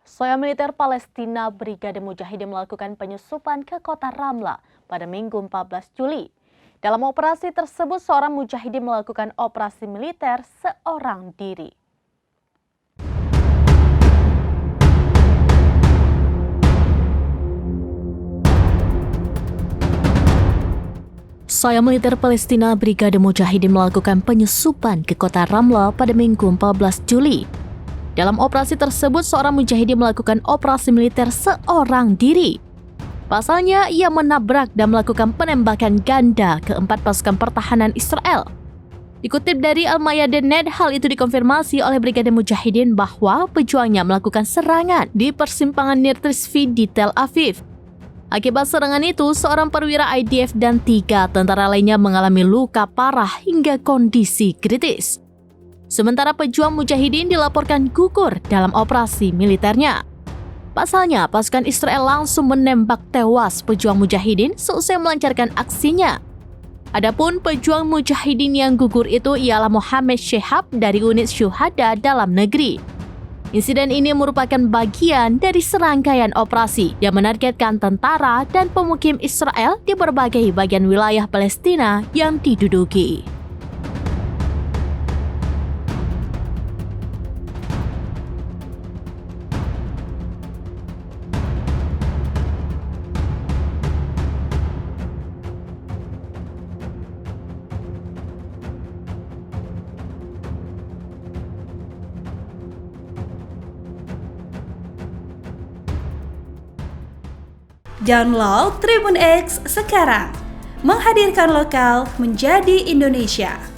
Soya militer Palestina Brigade Mujahidin melakukan penyusupan ke kota Ramla pada Minggu 14 Juli. Dalam operasi tersebut, seorang mujahidin melakukan operasi militer seorang diri. Soya militer Palestina Brigade Mujahidin melakukan penyusupan ke kota Ramla pada Minggu 14 Juli. Dalam operasi tersebut, seorang mujahidin melakukan operasi militer seorang diri. Pasalnya, ia menabrak dan melakukan penembakan ganda ke 4 pasukan pertahanan Israel. Dikutip dari Al-Mayadin.net, hal itu dikonfirmasi oleh Brigade Mujahidin bahwa pejuangnya melakukan serangan di persimpangan Nir Tzvi di Tel Aviv. Akibat serangan itu, seorang perwira IDF dan 3 tentara lainnya mengalami luka parah hingga kondisi kritis. Sementara pejuang mujahidin dilaporkan gugur dalam operasi militernya. Pasalnya, pasukan Israel langsung menembak tewas pejuang mujahidin seusai melancarkan aksinya. Adapun pejuang mujahidin yang gugur itu ialah Mohammed Shehab dari unit Syuhada dalam negeri. Insiden ini merupakan bagian dari serangkaian operasi yang menargetkan tentara dan pemukim Israel di berbagai bagian wilayah Palestina yang diduduki. Download Tribun X sekarang, menghadirkan lokal menjadi Indonesia.